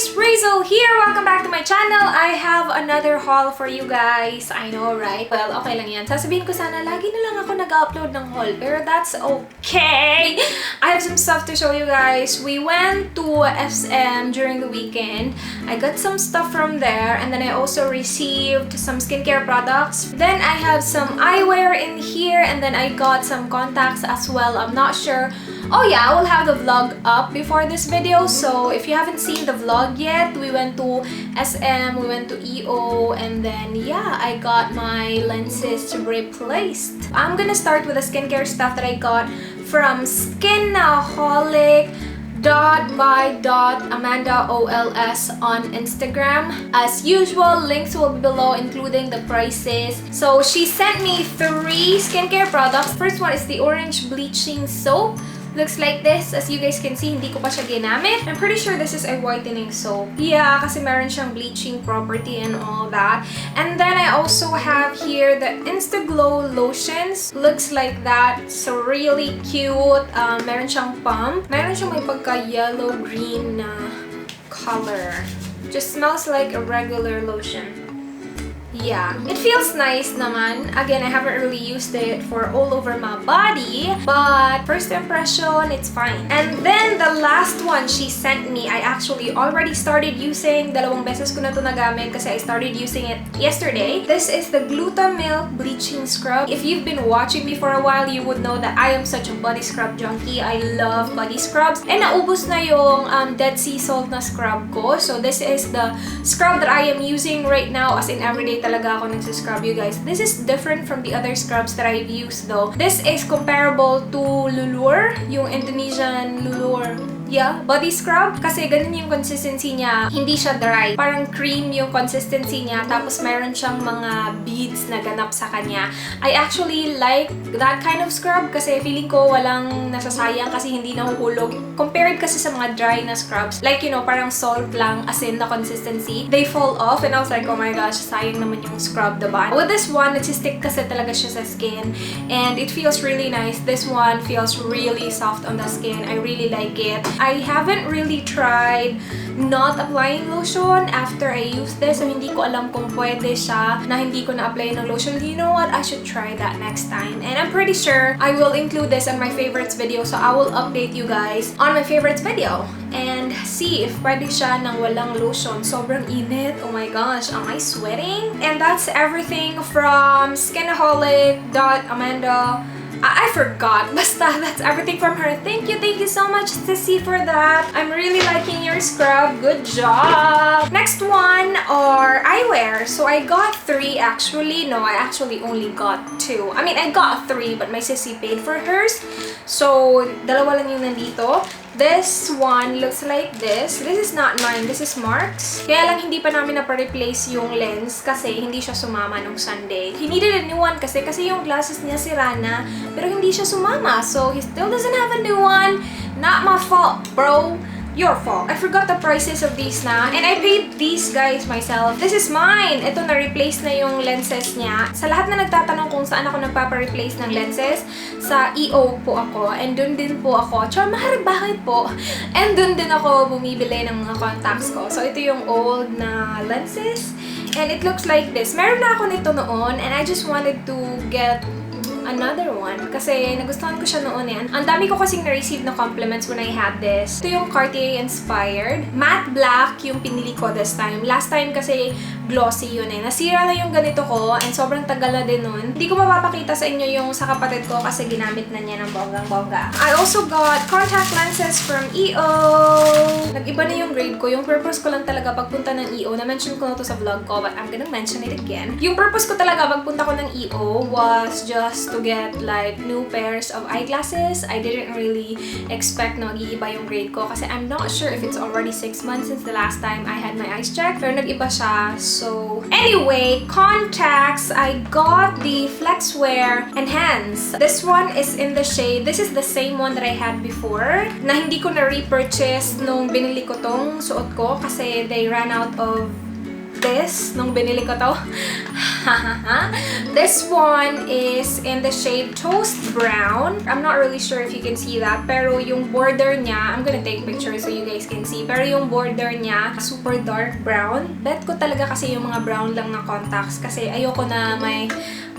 guys! Rhaze here! Welcome back to my channel! I have another haul for you guys. I know, right? Well, okay lang yan. Sasabihin ko sana, lagi na lang ako nag-upload ng haul. Pero that's okay! I have some stuff to show you guys. We went to SM during the weekend. I got some stuff from there. And then I also received some skincare products. Then I have some eyewear in here. And then I got some contacts as well. I'm not sure. Oh yeah, I will have the vlog up before this video. So if you haven't seen the vlog yet, we went to SM, we went to EO, and then yeah, I got my lenses replaced. I'm gonna start with the skincare stuff that I got from Skinaholic.by.amandaols on Instagram. As usual, links will be below, including the prices. So she sent me 3 skincare products. First one is the orange bleaching soap. Looks like this. As you guys can see, hindi ko pa siya ginamit. I'm pretty sure this is a whitening soap. Yeah, kasi meron siyang bleaching property and all that. And then I also have here the Instaglow lotions. Looks like that. So really cute. Meron siyang pump. Meron siyang may pagka-yellow-green na color. Just smells like a regular lotion. Yeah, it feels nice naman. Again, I haven't really used it for all over my body, but first impression, it's fine. And then the last one she sent me, I actually already started using. Dalawang beses ko na to nagamit kasi I started using it yesterday. This is the Glutamilk bleaching scrub. If you've been watching me for a while, you would know that I am such a body scrub junkie. I love body scrubs. And naubos na yung Dead Sea Salt na scrub ko. So this is the scrub that I am using right now, as in everyday talaga ako nagsiscrub, you guys. This is different from the other scrubs that I've used though. This is comparable to Allure, yung Indonesian Allure. Yeah, body scrub. Kasi ganun yung consistency niya. Hindi siya dry. Parang cream yung consistency niya. Tapos meron siyang mga beads na ganap sa kanya. I actually like that kind of scrub kasi feeling ko walang nasasayang kasi hindi nahuhulog. Compared kasi sa mga dry na scrubs. Like, you know, parang salt lang as in the consistency. They fall off and I was like, oh my gosh, sayang naman yung scrub, diba? With this one, nagsistick kasi talaga siya sa skin. And it feels really nice. This one feels really soft on the skin. I really like it. I haven't really tried not applying lotion after I use this. So, hindi ko alam kung pwede siya na hindi ko na-apply ng lotion. You know what? I should try that next time. And I'm pretty sure I will include this in my favorites video. So, I will update you guys on my favorites video. And see if pwede siya ng walang lotion. Sobrang init. Oh my gosh. Am I sweating? And that's everything from Skinaholic.by.amandaols. I forgot. Basta, that's everything from her. Thank you so much, Sissy, for that. I'm really liking your scrub. Good job! Next one are eyewear. So, I got 3 actually. No, I actually only got 2. I mean, I got 3, but my Sissy paid for hers. So, dalawa lang yung nandito. This one looks like this. This is not mine. This is Mark's. Kaya lang hindi pa namin na-replace yung lens kasi hindi siya sumama nung Sunday. He needed a new one kasi yung glasses niya sira na, pero hindi siya sumama. So, he still doesn't have a new one. Not my fault, bro. Your fault. I forgot the prices of these na. And I paid these guys myself. This is mine. Ito, na-replace na yung lenses niya. Sa lahat na nagtatanong kung saan ako nagpapa-replace ng lenses, sa EO po ako. And dun din po ako. Char, mahal, bakit po? And dun din ako bumibili ng mga contacts ko. So, ito yung old na lenses. And it looks like this. Meron na ako nito noon. And I just wanted to get another one. Kasi nagustuhan ko siya noon yan. Ang dami ko kasing na-receive na compliments when I had this. Ito yung Cartier inspired. Matte black yung pinili ko this time. Last time kasi glossy yun eh. Nasira na yung ganito ko and sobrang tagal na din nun. Hindi ko mapapakita sa inyo yung sa kapatid ko kasi ginamit na niya ng bonggang-bongga. I also got contact lenses from EO. Nag-iba na yung grade ko. Yung purpose ko lang talaga pagpunta ng EO. Na-mention ko na to sa vlog ko but I'm gonna mention it again. Yung purpose ko talaga pagpunta ko ng EO was just to get like new pairs of eyeglasses. I didn't really expect na mag-iiba yung grade ko kasi I'm not sure if it's already 6 months since the last time I had my eyes checked. Pero nag-iba siya. So, anyway, contacts. I got the Flexwear Enhance. This one is in the shade. This is the same one that I had before na hindi ko na repurchase nung binili ko tong suot ko kasi they ran out of this nung binili ko to. This one is in the shade Toast Brown. I'm not really sure if you can see that, pero yung border niya, I'm gonna take pictures so you guys can see, pero yung border niya, super dark brown. Bet ko talaga kasi yung mga brown lang na contacts kasi ayoko na may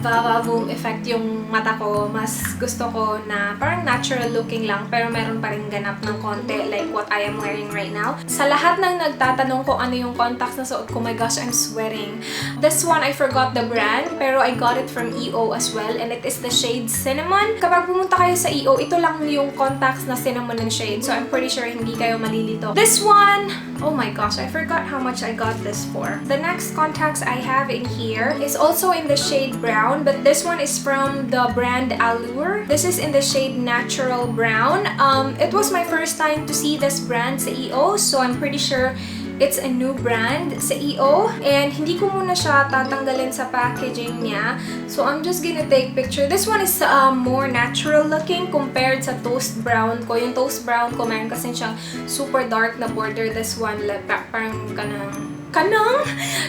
va-va-voom effect yung mata ko. Mas gusto ko na parang natural looking lang pero meron pa rin ganap ng konti like what I am wearing right now. Sa lahat ng nagtatanong ko ano yung contacts na suot ko, my gosh, I'm sweating. This one, I forgot the brand pero I got it from EO as well and it is the shade Cinnamon. Kapag pumunta kayo sa EO, ito lang yung contacts na cinnamon and shade, so I'm pretty sure hindi kayo malilito. This one, oh my gosh, I forgot how much I got this for. The next contacts I have in here is also in the shade brown, but this one is from the brand Allure. This is in the shade Natural Brown. It was my first time to see this brand sa EO, so I'm pretty sure it's a new brand sa EO. And hindi ko muna siya tatanggalin sa packaging niya. So I'm just gonna take picture. This one is more natural looking compared sa Toast Brown ko. Yung Toast Brown ko, meron kasi siyang super dark na border. This one, like, parang kanang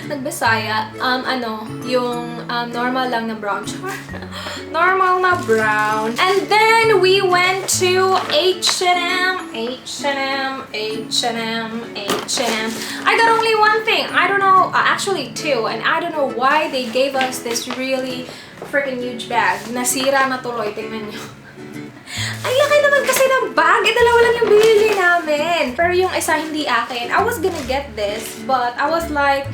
nagbasaya, yung normal lang na brown. Normal na brown. And then we went to H&M. I got only one thing. I don't know, actually two, and I don't know why they gave us this really freaking huge bag. Nasira na tuloy, tingnan nyo. Ang laki naman kasi ng bag. Dalawa lang yung binili namin. Pero yung isa hindi akin. I was gonna get this, but I was like,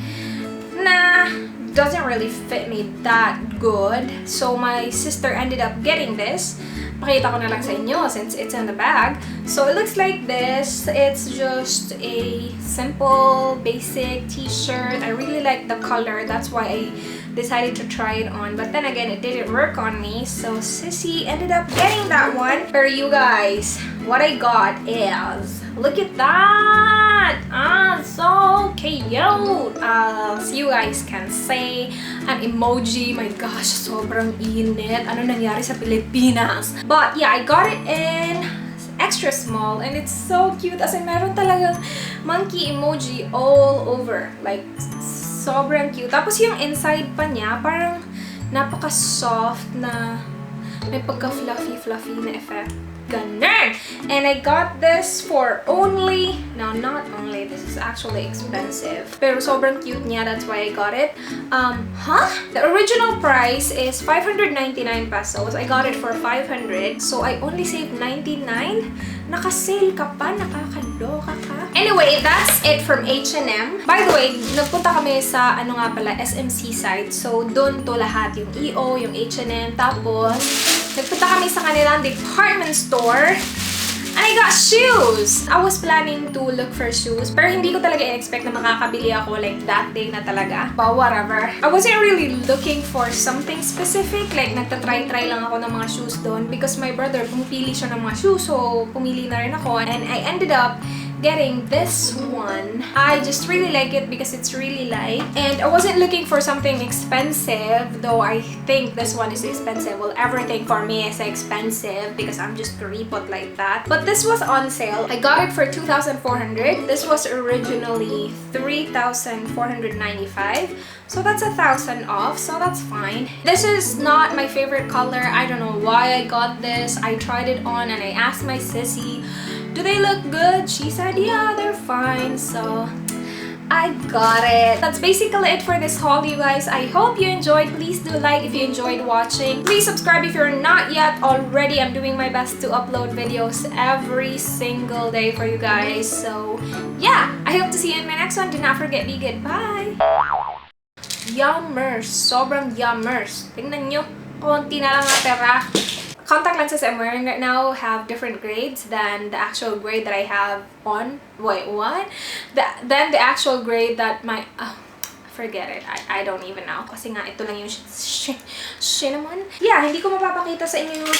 nah, doesn't really fit me that good. So my sister ended up getting this. Pakita ko na lang sa inyo since it's in the bag. So it looks like this. It's just a simple, basic t-shirt. I really like the color. That's why I decided to try it on. But then again, it didn't work on me. So Sissy ended up getting that one. For you guys, what I got is, look at that! So cute! As you guys can say, an emoji. My gosh, sobrang init. Ano nangyari sa Pilipinas? But yeah, I got it in extra small and it's so cute. As in, meron talagang monkey emoji all over. Like, sobrang cute. Tapos yung inside pa niya, parang napaka-soft na may pagka-fluffy na effect. Ganun! And I got this for only, no, not only, this is actually expensive. Pero sobrang cute niya, that's why I got it. The original price is 599 pesos. I got it for 500. So I only saved 99. Naka-sale ka pa, nakakaloka ka. Anyway, that's it from H&M. By the way, nagpunta kami sa, SMC side. So, doon to lahat. Yung EO, yung H&M, tapos nagpunta kami sa kanilang department store and I got shoes! I was planning to look for shoes pero hindi ko talaga in-expect na makakabili ako like that day na talaga. But whatever. I wasn't really looking for something specific. Like, nagtatry-try lang ako ng mga shoes doon because my brother, pumipili siya ng mga shoes. So, pumili na rin ako and I ended up getting this one. I just really like it because it's really light. And I wasn't looking for something expensive, though I think this one is expensive. Well, everything for me is expensive because I'm just repot like that. But this was on sale. I got it for 2,400. This was originally 3,495. So that's 1,000 off, so that's fine. This is not my favorite color. I don't know why I got this. I tried it on and I asked my sissy, do they look good? She said, yeah, they're fine. So I got it. That's basically it for this haul, you guys. I hope you enjoyed. Please do like if you enjoyed watching. Please subscribe if you're not yet already. I'm doing my best to upload videos every single day for you guys. So yeah, I hope to see you in my next one. Do not forget, be good. Bye! Yummers. Sobrang yummers. Tingnan nyo. Konti na lang natira. Contact lenses I'm wearing right now have different grades than the actual grade that I have on. Wait, what? Then the actual grade that my... forget it. I don't even know. Kasi nga, ito lang yung cinnamon. Yeah, hindi ko mapapakita sa inyo yung...